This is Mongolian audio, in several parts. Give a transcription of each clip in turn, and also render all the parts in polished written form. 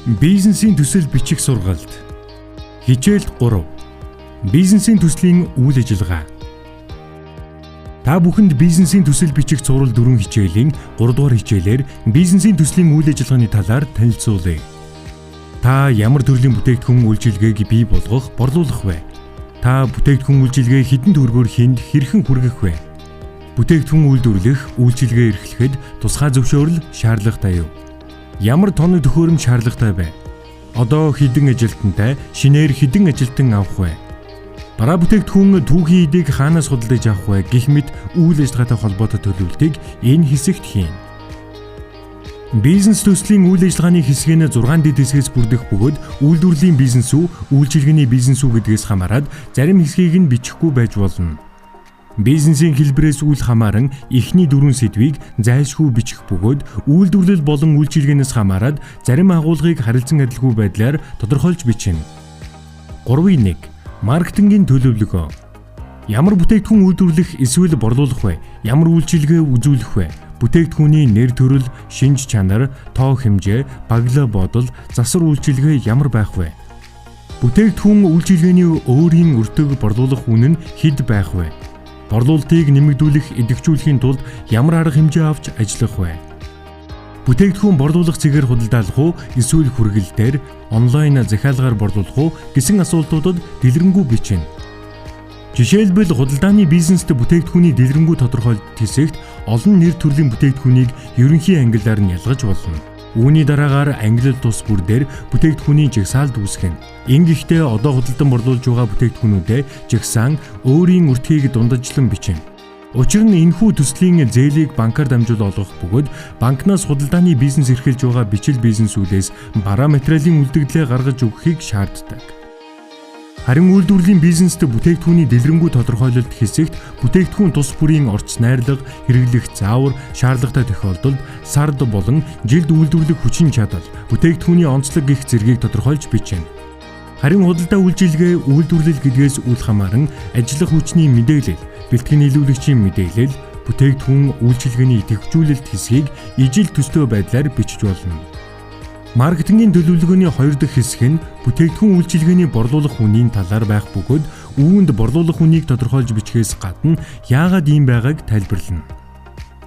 Бизнесийн төсөл бичих сургалт. Хичээл 3. Бизнесийн төслийн үйл ажиллагаа. Та бүхэнд бизнесийн төсөл бичих цуврал 4 хичээлийн 3 дугаар хичээлээр бизнесийн төслийн үйл ажиллагааны талаар танилцуулъя. Та ямар төрлийн бүтээгдэхүүн үйлчилгээг бий болгох, борлуулах вэ? Та бүтээгдэхүүн үйлчилгээ хэдэн төгрөгөөр хүнд хэрхэн хүргэх вэ? Бүтээгдэхүүн үйлдвэрлэх, үйлчилгээ эрхлэхэд тусгай зөвшөөрөл шаардлагатай юу? Ямар тоног төхөөрөмж шаардлагатай вэ? Одоо хэдэн ажилтнтай, шинээр хэдэн ажилтан авах вэ? Бараа бүтээгдэхүүн түүхийн эдийг хаанаас худалдаж авах вэ гэх мэт үйл ажиллагаатай холбоотой төлөвлөлтийг энэ хэсэгт хийнэ. Бизнес төслийн үйл ажиллагааны хэсэг нь 6 дэд хэсгээс бүрдэх бөгөөд үйлдвэрлэлийн бизнес үү, үйлчилгээний бизнес үү гэдгээс хамаарат зарим хэсгийг нь бичихгүй байж болно. Бизнесийн хэлбэрээс үл хамааран эхний 4 сэдвийг зайлшгүй бичих бөгөөд үйлдвэрлэл болон үйлчилгээнээс хамаарат зарим агуулгыг харилцан адилгүй байдлаар тодорхойлж бичнэ. 3.1. Маркетингийн төлөвлөгөө. Ямар бүтээгдэхүүн үйлдвэрлэх эсвэл борлуулах вэ? Ямар үйлчилгээ үзүүлэх вэ? Бүтээгдэхүүний нэр төрөл, шинж чанар, тоо хэмжээ, баглаа бодол, засвар үйлчилгээ ямар байх вэ? Бүтээгдэхүүн үйлчилгээний өөрийн өртөг борлуулах үнэ нь хэд байх вэ? Борлуулалтыг нэмэгдүүлэх, идэвхжүүлэхийн тулд ямар арга хэмжээ авч ажиллах вэ? Бүтээгдэхүүн борлуулах цэгээр худалдаалах уу, эсвэл хүргэлтээр, онлайн захиалгаар борлуулах уу гэсэн асуултуудад дэлгэрэнгүй бичнэ. Жишээлбэл худалдааны бизнест бүтээгдэхүүний дэлгэрэнгүй тодорхойлолт хэсэгт олон нэр төрлийн бүтээгдэхүүнийг ерөнхий ангиллаар нь ялгаж болно. Үүний дараагаар ангилал тус бүр дээр бүтээгдэхүүний жагсаалд үүсгэнэ. Ингэхдээ одоо худалдан борлуулж байгаа бүтээгдэхүүнүүдэд жагсаан өөрийн өртгийг дундажлан бичнэ. Учир нь энэхүү төслийн зээлийг банкар дамжуул олгох бөгөөд банкнаас худалдааны бизнес эрхэлж байгаа бичил бизнесүүдээс бараа материалын үлдэгдлээ гаргаж өгөхийг шаарддаг. Харин үйлдвэрлэлийн бизнест бүтээгдэхүүний дэлгэрэнгүй тодорхойлолт хэсэгт бүтээгдэхүүн тус бүрийн орц найрлага, хэрэглэх заавар, шаардлагатай тохиолдолд сард болон жилд үйлдвэрлэх хүчин чадал, бүтээгдэхүүний онцлог гэх зэргийг тодорхойлж бичнэ. Харин худалдаа үйлчилгээ, үйлдвэрлэл гэдгээс үл хамааран ажиллах хүчний мэдээлэл, бэлтгэн нийлүүлэгчийн мэдээлэл, бүтээгдэхүүн үйлчилгээний идэвхжүүлэлт хэсгийг ижил төстэй байдлаар бичиж болно. Маркетингийн төлөвлөгөөний 2 дахь хэсэг нь бүтээгдэхүүн үйлчилгээний борлуулах үнийн талаар байх бөгөөд үүнд борлуулах үнийг тодорхойлж бичгээс гадна яагаад ийм байгааг тайлбарлана.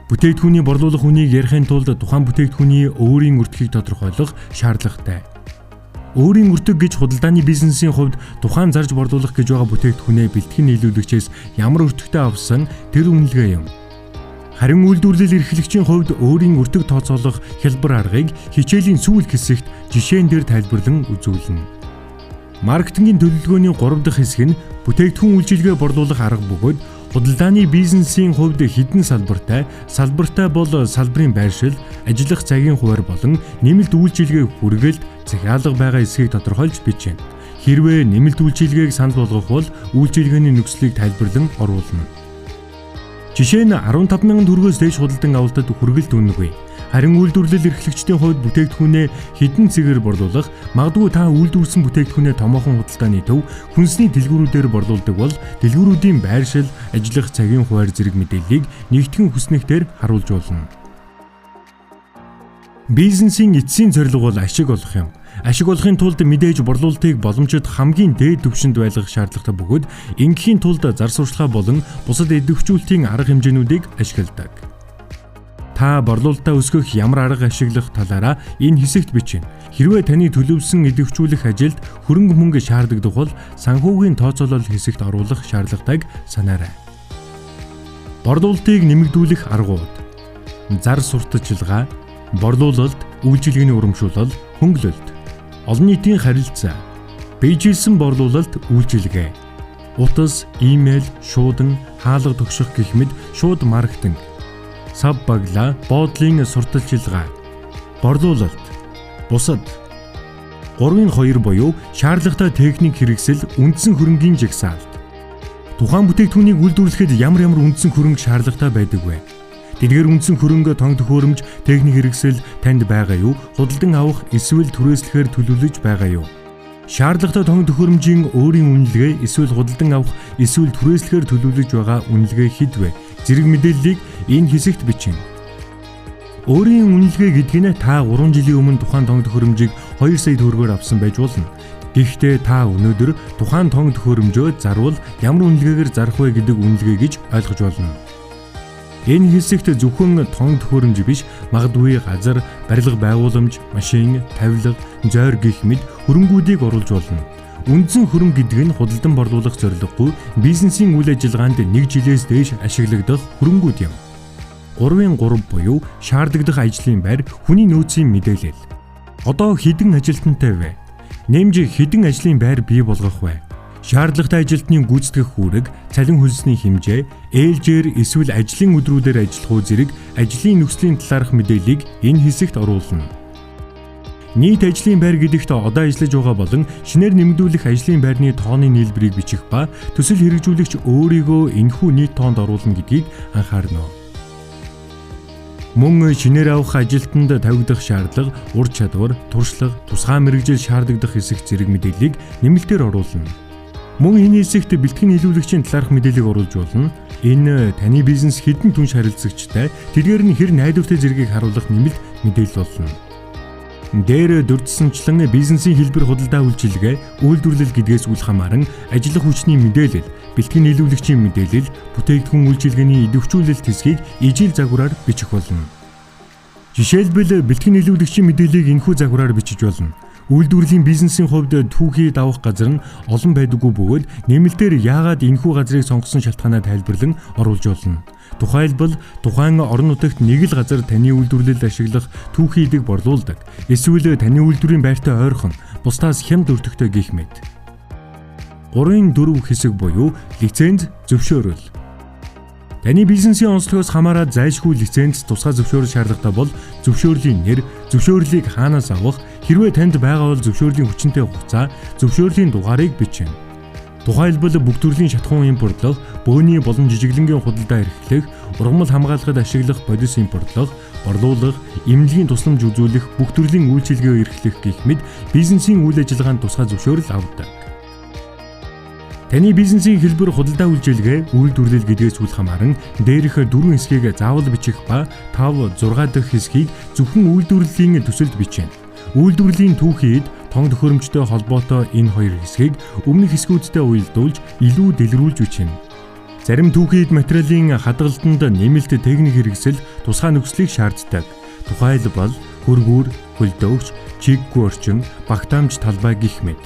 Бүтээгдэхүүний борлуулах үнийг ярихын тулд тухайн бүтээгдэхүүний өөрийн өртгийг тодорхойлох шаардлагатай. Өөрийн өртөг гэж худалдааны бизнесийн хувьд тухайн зарж борлуулах гэж байгаа бүтээгдэхүүнээ бэлтгэн нийлүүлэгчээс ямар өртөгтэй авсан тэр үнэлгээ юм. Харин үйлдвэрлэл эрхлэгчийн хувьд өөрийн өртөг тооцоолох хялбар аргыг хичээлийн сүүл хэсэгт жишээн дээр тайлбарлан үзүүлнэ. Маркетингийн төлөвлөгөөний 3 дахь хэсэг нь бүтээгдэхүүн үйлчилгээ борлуулах арга бөгөөд худалдааны бизнесийн хувьд хэдэн салбартай бол салбарын байршил, ажиллах цагийн хуваар болон нэмэлт үйлчилгээ хүргэлт, захиалга байгаа эсхийг тодорхойлж бичнэ. Хэрвээ нэмэлт үйлчилгээг санал болгох бол үйлчилгээний нөхцөлийг тайлбарлан оруулна. Жишээ нь 15,000 төгрөгөөс дээш худалдан авалтад хүргэлт үнэгүй. Харин үйлдвэрлэл эрхлэгчдийн хувьд бүтээгдэхүүнээ хэдэн цэгээр борлуулах, магадгүй та үйлдвэрлэсэн бүтээгдэхүүнээ томоохон худалдааны төв, хүнсний дэлгүүрүүдээр борлуулдаг бол дэлгүүрүүдийн байршил, ажиллах цагийн хуваар зэрэг мэдээллийг нэгтгэн хүснэгтээр харуулж болно. Бизнесийн эцсийн зорилго бол ашиг олох юм. Ашиг олохын тулд мэдээж борлуулалтыг боломжит хамгийн дээд түвшинд байлгах шаардлагатай бөгөөд ингэхийн тулд зар сурталчилгаа болон бусад идэвхжүүлэлтийн арга хэмжээнүүдийг ашигладаг. Та борлуулалтаа өсгөх ямар арга ашиглах талаараа энэ хэсэгт бичнэ. Хэрвээ таны төлөвлөсөн идэвхжүүлэх ажилд хөрөнгө мөнгө шаарддаг бол санхүүгийн тооцоолол хэсэгт оруулах шаардлагатайг санаарай. Борлуулалтыг нэмэгдүүлэх аргууд: зар сурталчилгаа, борлуулалт, үйлчилгээний урамшуулал, хөнгөлөлт, олон нийтийн харилцаа, биежилсэн борлуулалт, үйлчилгээ, утас, имэйл, шуудан, хаалга тогших гэх мэт шууд маркетинг, сав баглаа, боодлын сурталчилгаа, борлуулалт, бусад. 3.2 буюу шаардлагатай техник хэрэгсэл, үндсэн хөрөнгийн жагсаалт. Тухайн бүтээгдэхүүнийг үйлдвэрлэхэд ямар үндсэн хөрөнгө шаардлагатай байдаг вэ? Тэдгээр үндсэн хөрөнгө, тоног төхөөрөмж, техник хэрэгсэл танд байгаа юу? Худалдан авах эсвэл түрээслэхээр төлөвлөж байгаа юу? Шаардлагатай тоног төхөөрөмжийн өөрийн үнэлгээ эсвэл худалдан авах эсвэл түрээслэхээр төлөвлөж байгаа үнэлгээ хэд вэ? Зэрэг мэдээллийг энэ хэсэгт бичнэ. Өөрийн үнэлгээ гэдэг нь та 3 жилийн өмнө тухайн тоног төхөөрөмжийг 2 сая төгрөгөөр авсан байж болно. Гэхдээ та өнөөдөр тухайн тоног төхөөрөмжөө зарвал ямар үнэлгээгээр зарах вэ гэдэг үнэлгээ гэж ойлгож болно. Энэ хэсэгт зөвхөн тоног төхөөрөмж биш, магадгүй газар, барилга байгууламж, машин, тавилга, зойр гэх мэт хөрөнгүүдийг оруулж болно. Үндсэн хөрөнгө гэдэг нь худалдан борлуулах зорилгогүй бизнесийн үйл ажиллагаанд 1 жилээс дээш ашиглагдах хөрөнгүүд юм. 3-3 буюу шаардлагадах ажлын байр, хүний нөөцийн мэдээлэл. Одоо хэдэн ажилтнтай вэ? Нэмж хэдэн ажлын байр бий болгох вэ? Шаардлагатай ажилтны гүйцэтгэх үүрэг, цалин хөлсний хэмжээ, ээлжээр эсвэл ажлын өдрүүдээр ажиллах уу зэрэг ажлын нөхцөлийн талаарх мэдээллийг энэ хэсэгт оруулна. Нийт ажлын байр гэдэгт одоо ажиллаж байгаа болон шинээр нэмэгдүүлэх ажлын байрны тооны нийлбэрийг бичих ба төсөл хэрэгжүүлэгч өөрийгөө энэхүү нийт тоонд оруулна гэдгийг анхаарна. Мөн шинээр авах ажилтнанд тавигдах шаардлага, ур чадвар, туршлага, тусгай мэргэжил шаардлагадах хэсэг зэрэг мэдээллийг нэмэлтээр оруулна. Мөн энэ хэсэгт бэлтгэн нийлүүлэгчийн талаарх мэдээллийг оруулж болно. Энэ таны бизнес хэдэн түнш харилцагчтай, тэдгээр нь хэр найдвартай зэргийг харуулах нэмэлт мэдээлэл болно. Дээр дурдсанчлан бизнесийн хэлбэр худалдаа үйлчилгээ, үйлдвэрлэл гэдгээс үл хамааран ажиллах хүчний мэдээлэл, бэлтгэн нийлүүлэгчийн мэдээлэл, бүтээгдэхүүн үйлчилгээний идэвхжүүлэлт хэсгийг ижил загвараар бичих болно. Жишээлбэл бэлтгэн нийлүүлэгчийн мэдээллийг энэхүү загвараар бичиж болно. Үйлдвэрлэлийн бизнесийн хувьд түүхий давах газар нь олон байдаггүй бөгөөд нэмэлтээр яагаад энэхүү газрыг сонгосон шалтгаанаа тайлбарлан оруулж болно. Тухайлбал тухайн орон нутагт нэг л газар таны үйлдвэрлэлд ашиглах түүхий идэг борлуулдаг. Эсвэл таны үйлдвэрийн байртай ойрхон, бусдаас хямд өртөгтэй гэх мэт. 3-4 хэсэг буюу лиценз, зөвшөөрөл. Таны бизнесийн онцлогоос хамаараад зайлшгүй лиценз, тусгай зөвшөөрөл шаардлагатай бол зөвшөөрлийн нэр, зөвшөөрлийг хаанаас авах, хэрвээ танд байгаа бол зөвшөөрлийн хүчинтэй хугацаа, зөвшөөрлийн дугаарыг бичнэ. Тухайлбал бүх төрлийн шатахуун импортлох, бөөний болон жижиглэнгийн худалдаа эрхлэх, ургамал хамгаалахад ашиглах бодис импортлох, борлуулах, эмнэлгийн тусламж үзүүлэх, бүх төрлийн үйлчилгээ эрхлэх гэх мэт бизнесийн үйл ажиллагаанд тусгай зөвшөөрөл авдаг. Таны бизнесийн хэлбэр худалдаа үйлчилгээ, үйлдвэрлэл гэдгээс үл хамааран дээрх 4 хэсгийг заавал бичих ба 5-6 дахь хэсгийг зөвхөн үйлдвэрлэлийн төсөлд бичнэ. Үйлдвэрлэлийн түүхийд тоног төхөөрөмжтэй холбоотой энэ 2 хэсгийг өмнөх хэсгүүдтэй уялдуулж илүү дэлгэрүүлж бичнэ. Зарим түүхийд материалын хадгалтанд нэмэлт техник хэрэгсэл, тусгай нөхцөлийг шаарддаг. Тухайлбал хөргүүр, хөлдөөгч, чиггүй орчин, багтаамж талбай гэх мэт.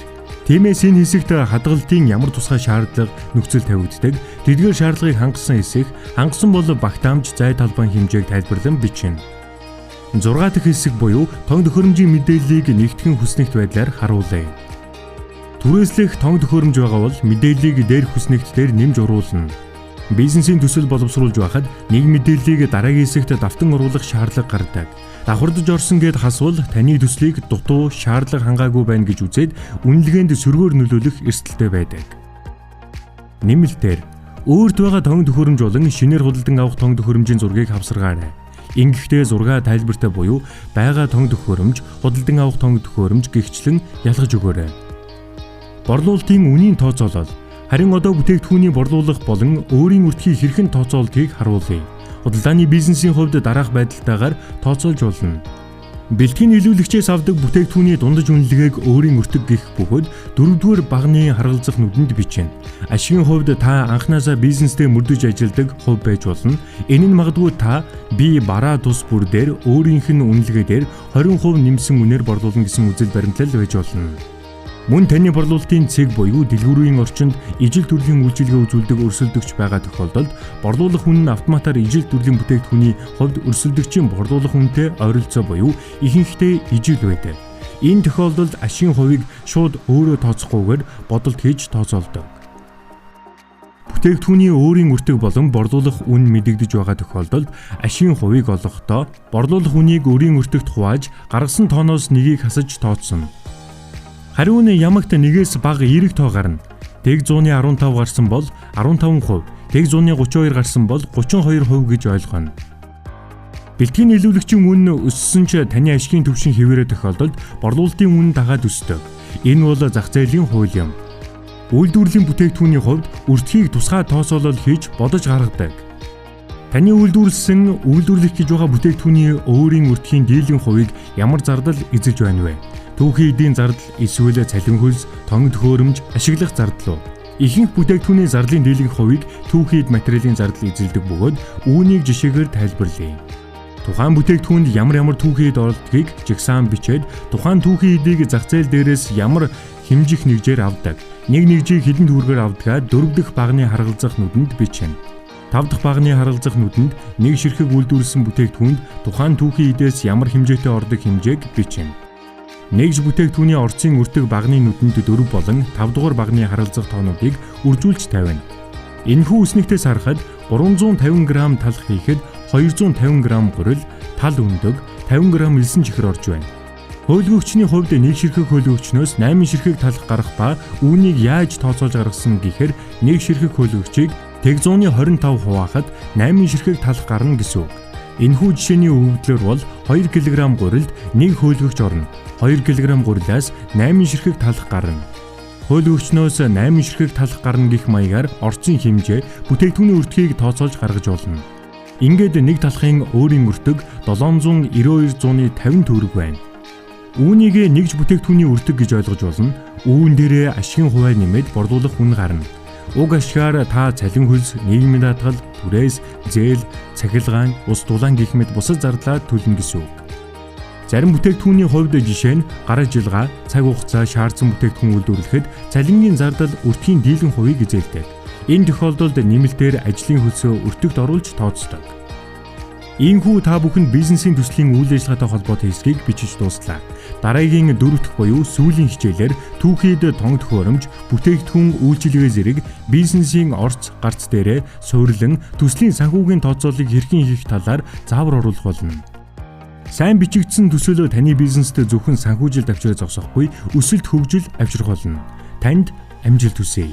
Тиймээс энэ хэсэгт хадгалтын ямар тусгай шаардлага нөхцөл тавигддаг, тэдгээр шаардлагыг хангасан хэсэг, хангасан бол багтаамж зай талбайн хэмжээг тайлбарлан бичнэ. 6 дахь хэсэг буюу тоног төхөөрөмжийн мэдээллийг нэгтгэн хүснэгт байдлаар харуулъя. Түрээслэх тоног төхөөрөмж байгаа бол мэдээллийг дээрх хүснэгт дээр нэмж оруулна. Бизнесийн төсөл боловсруулж байхад нэг мэдээллийг дараагийн хэсэгт давтан оруулах шаардлага гардаг. Давхардж орсон гэд хасвал таны төслийг дутуу, шаардлага хангаагүй байна гэж үзээд үнэлгээнд сөргөөр нөлөөлөх эрсдэлтэй байдаг. Нэмэлтээр өөрт байгаа тоног төхөөрөмж болон шинээр худалдан авах тоног төхөөрөмжийн зургийг хавсаргаарай. Ингэхдээ зураг тайлбартай буюу байгаа тоног төхөөрөмж, худалдан авах тоног төхөөрөмж гихчлэн ялгаж өгөөрэй. Борлуулалтын үнийн тооцоолол. Харин одоо бүтээгдэхүүний борлуулах болон өөрийн үртгийг хэрхэн тооцоолдгийг харуулъя. Худалдааны бизнесийн хувьд дараах байдалтайгаар тооцоолж болно. Бэлтгэн нийлүүлэгчээс авдаг бүтээгдэхүүний дундаж үнэлгээг өөрийн өртөг гэх бөгөөд 4-р багны харгалзах нүдэнд бичнэ. Ашигын хувьд та анхнаасаа бизнестэй мөрдөж ажилладаг хувь байж болно. Энэ нь магадгүй та би бараа тус бүр дээр өөрийнх нь үнэлгээгээр 20% нэмсэн үнээр борлуулна гэсэн үзэл баримтлал байж болно. Мөн таны борлуулалтын цэг буюу дэлгүүрийн орчинд ижил төрлийн үйлчилгээ үзүүлдэг өрсөлдөгч байгаа тохиолдолд борлуулах хүн нь автоматар ижил төрлийн бүтээгдэхүүний хувьд өрсөлдөгчийн борлуулах үнэтэй ойролцоо буюу ихэнхдээ ижил байдаг. Энэ тохиолдолд ашигын хувийг шууд өөрөө тооцохгүйгээр бодолд хийж тооцоолдог. Бүтээгдэхүүний өөрийн өртөг болон борлуулах үн мэдэгдэж байгаа тохиолдолд ашигын хувийг олохдоо борлуулах үнийг өөрийн өртөгт хувааж гаргасан тооноос нэгийг хасаж тооцно. Хариу нь ямагт нэгээс бага эерэг тоо гарна. Тэг 115 гарсан бол 15%, тэг 132 гарсан бол 32% гэж ойлгоно. Бэлтгэн нийлүүлэгчийн үн өссөн ч таны ашигын түвшин хэвээрээ тохиолдолд борлуулалтын үн дагаад өсдөг. Энэ бол зах зээлийн хууль юм. Үйлдвэрлэлийн бүтээгдэхүүний хувьд өртгийг тусгай тооцоолол хийж бодож гаргадаг. Таны үйлдвэрлэсэн үйлдвэрлэх гэж байгаа бүтээгдэхүүний өөрийн өртгийн дийлэн хувийг ямар зардал эзэлж байна вэ? Түүхийн эдийн зардал эсвэл цалин хөлс, тоног төхөөрөмж, ашиглах зардал уу? Ихэнх бүтээгдэхүүний зарлын дийлэнх хувийг түүхийн эд материалын зардал эзэлдэг бөгөөд үүнийг жишээгээр тайлбарлая. Тухайн бүтээгдэхүүнд ямар түүхийн эд оролдгийг жигсаан бичээд тухайн түүхийн эдийг зах зээл дээрээс ямар хэмжих нэгжээр авдаг. Нэг нэгжийг хэдэн төгрөгөөр авдгаа 4 дахь багны харгалзах нүдэнд бичнэ. 5 дахь багны харгалзах нүдэнд нэг ширхэг үйлдвэрлэсэн бүтээгдэхүүнд тухайн түүхийн эдээс ямар хэмжээтэй ордог хэмжээг бичнэ. Нэгж бүтээгдэхүүний орцын өртөг багны нүдэнд 4 болон 5 дугаар багны харгалзах тоонуудыг үржүүлж тавина. Энэхүү үснэгтээс харахад 350 г талх хийхэд 250 г гурил, тал өндөг, 50 г элсэн чихэр орж байна. Хөөлгөгчний хувьд нэг ширхэг хөөлгөгчнөөс 8 ширхэг талх гарах ба үүнийг яаж тооцоолж гаргасан гэхээр нэг ширхэг хөөлгөгчийг тэг 125 хуваахад 8 ширхэг талх гарна гэсэн үг. Энэхүү жишээний өвөгдлөөр бол 2 кг гурилд нэг хөөлгөгч орно. 2 кг гурилаас 8 ширхэг талх гарна. Хөөлгөгчнөөс 8 ширхэг талх гарна гэх маягаар орцын хэмжээ бүтээгдэхүүний өртгийг тооцоолж гаргаж болно. Ингээд нэг талхын өөрийн өртөг 79250 төгрөг байна. Үүнийг нэгж бүтээгдэхүүний өртөг гэж ойлгож болно. Үүн дээрээ ашигын хувиа нэмээд борлуулах үн гарна. Уг ашгаар та цалин хөлс, нийгмийн даатгал, түрээс, зээл, цахилгаан, ус дулаан гэх мэт бусад зардлаа төлнө гэсэн үг. Зарим бүтээгдэхүүний хувьд жишээ нь гар ажилгаа, цаг хугацаа шаардсан бүтээгдэхүүн үйлдвэрлэхэд цалингийн зардал өртгийн дийлэн хувийг эзэлдэг. Энэ тохиолдолд нэмэлтээр ажлын хөлсөө өртөгт оруулж тооцдог. Иймхүү та бүхэнд бизнесийн төслийн үйл ажиллагаатай холбоотой хэсгийг бичиж дууслаа. Дараагийн 4 дахь буюу сүүлийн хичээлээр түүхийд тоног төхөөрөмж, бүтээгдэхүүн үйлчилгээ зэрэг бизнесийн орц гарц дээрээ суйрлан төслийн санхүүгийн тооцооллыг хэрхэн хийх талаар заавар оруулах болно. Сайн бичигдсэн төсөөлөө таны бизнест зөвхөн санхүүжилт авчраа зогсохгүй, өсөлт хөгжил авчрах болно. Танд амжилт хүсье.